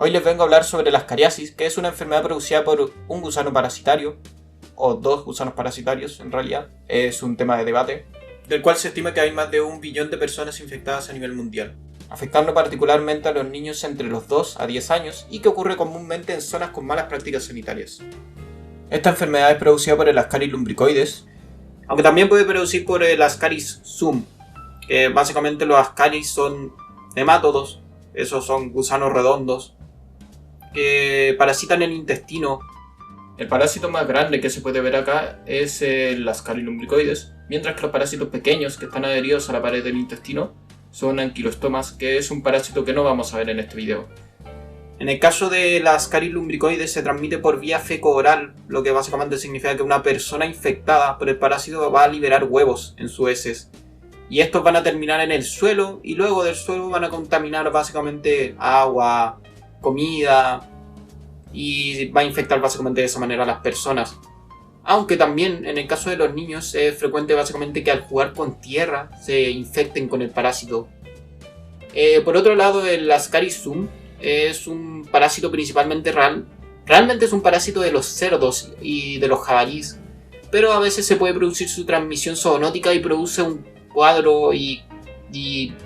Hoy les vengo a hablar sobre la ascariasis, que es una enfermedad producida por un gusano parasitario, o dos gusanos parasitarios en realidad, es un tema de debate, del cual se estima que hay más de 1 billón de personas infectadas a nivel mundial, afectando particularmente a los niños entre los 2 a 10 años y que ocurre comúnmente en zonas con malas prácticas sanitarias. Esta enfermedad es producida por el Ascaris lumbricoides, aunque también puede producir por el Ascaris sum, que básicamente los Ascaris son nemátodos, esos son gusanos redondos, que parasitan el intestino. El parásito más grande que se puede ver acá es el Ascaris lumbricoides, mientras que los parásitos pequeños que están adheridos a la pared del intestino son anquilostomas, que es un parásito que no vamos a ver en este video. En el caso de la Ascaris lumbricoides se transmite por vía feco-oral, lo que básicamente significa que una persona infectada por el parásito va a liberar huevos en sus heces. Y estos van a terminar en el suelo y luego del suelo van a contaminar básicamente agua, comida y va a infectar básicamente de esa manera a las personas. Aunque también en el caso de los niños es frecuente básicamente que al jugar con tierra se infecten con el parásito. Por otro lado, el Ascaris sum es un parásito principalmente realmente es un parásito de los cerdos y de los jabalíes, pero a veces se puede producir su transmisión zoonótica y produce un cuadro y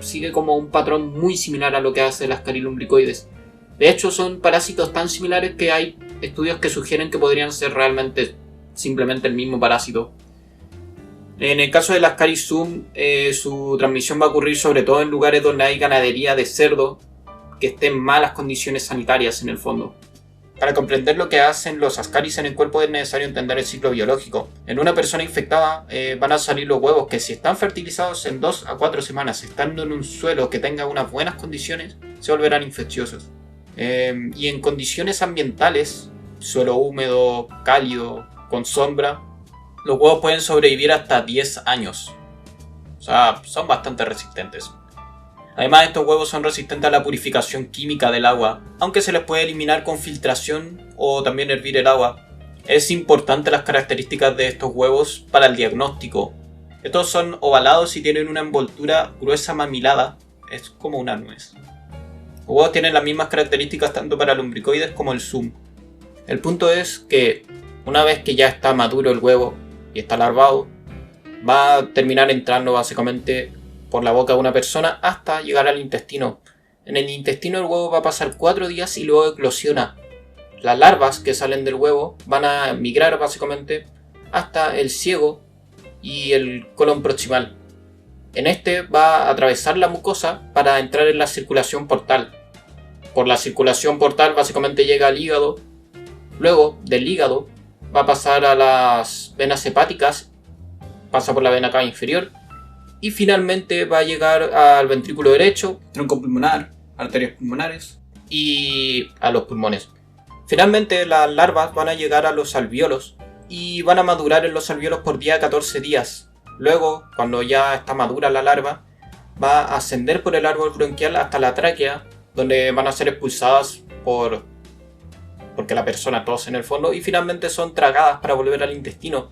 sigue como un patrón muy similar a lo que hace el Ascaris lumbricoides. De hecho, son parásitos tan similares que hay estudios que sugieren que podrían ser realmente simplemente el mismo parásito. En el caso del Ascaris sum, su transmisión va a ocurrir sobre todo en lugares donde hay ganadería de cerdo que estén en malas condiciones sanitarias en el fondo. Para comprender lo que hacen los Ascaris en el cuerpo es necesario entender el ciclo biológico. En una persona infectada van a salir los huevos que, si están fertilizados en 2 a 4 semanas, estando en un suelo que tenga unas buenas condiciones, se volverán infecciosos. Y en condiciones ambientales, suelo húmedo, cálido, con sombra, los huevos pueden sobrevivir hasta 10 años. O sea, son bastante resistentes. Además, estos huevos son resistentes a la purificación química del agua, aunque se les puede eliminar con filtración o también hervir el agua. Es importante las características de estos huevos para el diagnóstico. Estos son ovalados y tienen una envoltura gruesa mamilada, es como una nuez. Los huevos tienen las mismas características tanto para lumbricoides como el sum. El punto es que una vez que ya está maduro el huevo y está larvado, va a terminar entrando básicamente por la boca de una persona hasta llegar al intestino. En el intestino el huevo va a pasar 4 días y luego eclosiona. Las larvas que salen del huevo van a migrar básicamente hasta el ciego y el colon proximal. En este va a atravesar la mucosa para entrar en la circulación portal. Por la circulación portal básicamente llega al hígado. Luego del hígado va a pasar a las venas hepáticas, pasa por la vena cava inferior y finalmente va a llegar al ventrículo derecho, tronco pulmonar, arterias pulmonares y a los pulmones. Finalmente las larvas van a llegar a los alvéolos y van a madurar en los alvéolos por día 14 días. Luego, cuando ya está madura la larva, va a ascender por el árbol bronquial hasta la tráquea, donde van a ser expulsadas porque la persona tose en el fondo, y finalmente son tragadas para volver al intestino,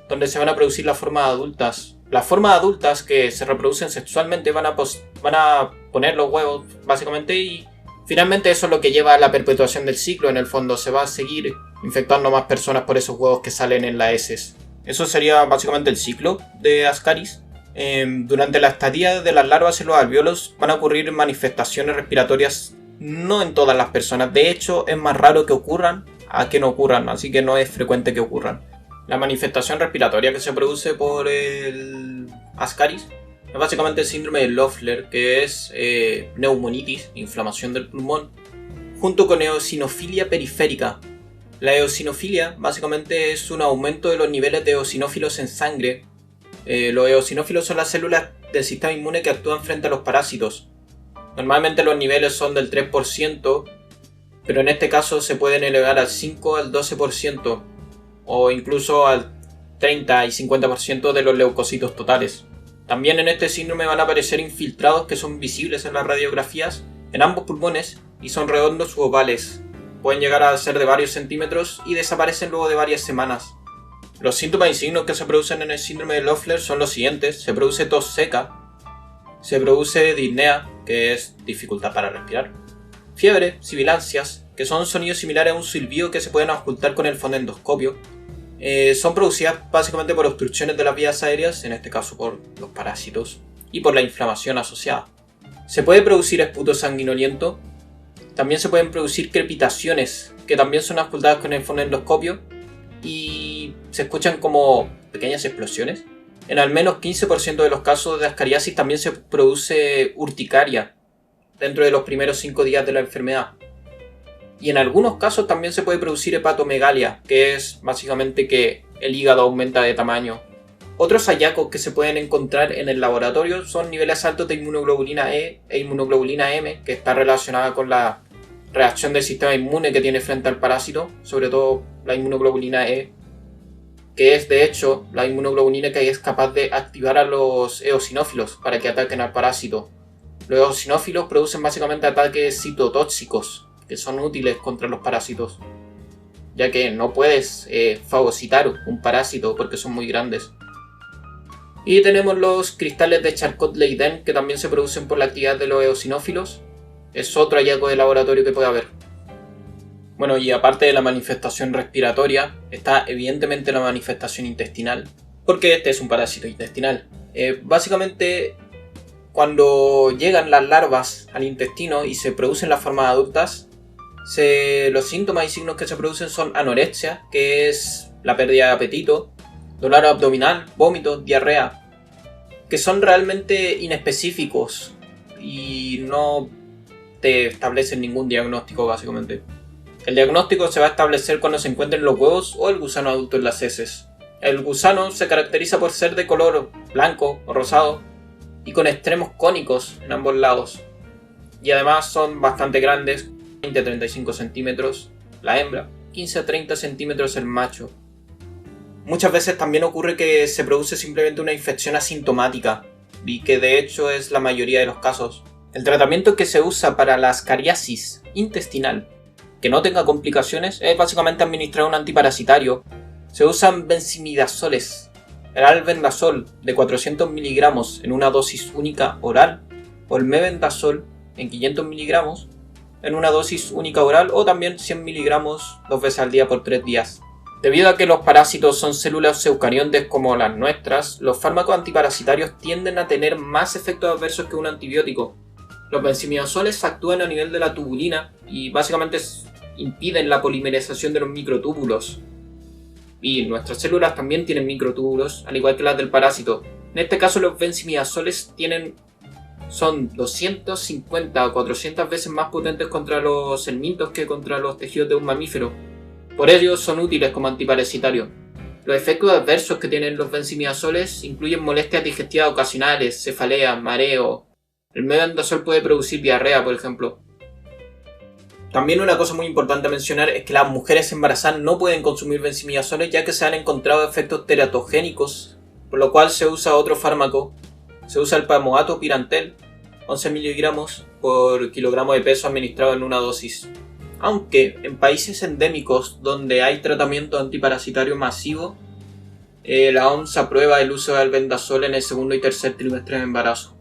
donde se van a producir las formas adultas. Las formas adultas que se reproducen sexualmente van a poner los huevos básicamente, y finalmente eso es lo que lleva a la perpetuación del ciclo. En el fondo se va a seguir infectando a más personas por esos huevos que salen en las heces. Eso sería básicamente el ciclo de Ascaris. Durante la estadía de las larvas en los alvéolos van a ocurrir manifestaciones respiratorias, no en todas las personas. De hecho, es más raro que ocurran a que no ocurran, así que no es frecuente que ocurran. La manifestación respiratoria que se produce por el Ascaris es básicamente el síndrome de Loeffler, que es neumonitis, inflamación del pulmón, junto con eosinofilia periférica. La eosinofilia básicamente es un aumento de los niveles de eosinófilos en sangre. Los eosinófilos son las células del sistema inmune que actúan frente a los parásitos. Normalmente los niveles son del 3%, pero en este caso se pueden elevar al 5 al 12%. O incluso al 30 y 50% de los leucocitos totales. También en este síndrome van a aparecer infiltrados que son visibles en las radiografías en ambos pulmones y son redondos u ovales. Pueden llegar a ser de varios centímetros y desaparecen luego de varias semanas. Los síntomas y signos que se producen en el síndrome de Loeffler son los siguientes: se produce tos seca, se produce disnea, que es dificultad para respirar, Fiebre, sibilancias, que son sonidos similares a un silbido que se pueden ocultar con el fonendoscopio. Son producidas básicamente por obstrucciones de las vías aéreas, en este caso por los parásitos, y por la inflamación asociada. Se puede producir esputo sanguinoliento. También se pueden producir crepitaciones, que también son ocultadas con el fonendoscopio y se escuchan como pequeñas explosiones. En al menos 15% de los casos de ascariasis también se produce urticaria dentro de los primeros 5 días de la enfermedad. Y en algunos casos también se puede producir hepatomegalia, que es básicamente que el hígado aumenta de tamaño. Otros hallazgos que se pueden encontrar en el laboratorio son niveles altos de inmunoglobulina E e inmunoglobulina M, que está relacionada con la reacción del sistema inmune que tiene frente al parásito, sobre todo la inmunoglobulina E, que es de hecho la inmunoglobulina que es capaz de activar a los eosinófilos para que ataquen al parásito. Los eosinófilos producen básicamente ataques citotóxicos, que son útiles contra los parásitos, ya que no puedes fagocitar un parásito porque son muy grandes. Y tenemos los cristales de Charcot-Leyden, que también se producen por la actividad de los eosinófilos. Es otro hallazgo de laboratorio que puede haber. Bueno, y aparte de la manifestación respiratoria, está evidentemente la manifestación intestinal, porque este es un parásito intestinal. Básicamente, cuando llegan las larvas al intestino y se producen las formas adultas, los síntomas y signos que se producen son anorexia, que es la pérdida de apetito, dolor abdominal, vómitos, diarrea, que son realmente inespecíficos y no te establecen ningún diagnóstico básicamente. El diagnóstico se va a establecer cuando se encuentren los huevos o el gusano adulto en las heces. El gusano se caracteriza por ser de color blanco o rosado y con extremos cónicos en ambos lados. Y además son bastante grandes, 20 a 35 centímetros la hembra, 15 a 30 centímetros el macho. Muchas veces también ocurre que se produce simplemente una infección asintomática, y que de hecho es la mayoría de los casos. El tratamiento que se usa para la ascariasis intestinal que no tenga complicaciones es básicamente administrar un antiparasitario. Se usan benzimidazoles, el albendazol de 400 miligramos en una dosis única oral, o el mebendazol en 500 miligramos en una dosis única oral, o también 100 miligramos 2 veces al día por 3 días. Debido a que los parásitos son células eucariontes como las nuestras, los fármacos antiparasitarios tienden a tener más efectos adversos que un antibiótico. Los benzimidazoles actúan a nivel de la tubulina y básicamente impiden la polimerización de los microtúbulos. Y nuestras células también tienen microtúbulos, al igual que las del parásito. En este caso los benzimidazoles son 250 o 400 veces más potentes contra los helmintos que contra los tejidos de un mamífero. Por ello son útiles como antiparasitarios. Los efectos adversos que tienen los benzimidazoles incluyen molestias digestivas ocasionales, cefalea, mareo. El mebendazol puede producir diarrea, por ejemplo. También una cosa muy importante a mencionar es que las mujeres embarazadas no pueden consumir benzimidazoles, ya que se han encontrado efectos teratogénicos, por lo cual se usa otro fármaco. Se usa el pamoato pirantel, 11 miligramos por kilogramo de peso administrado en una dosis. Aunque en países endémicos donde hay tratamiento antiparasitario masivo, la OMS aprueba el uso de albendazol en el segundo y tercer trimestre de embarazo.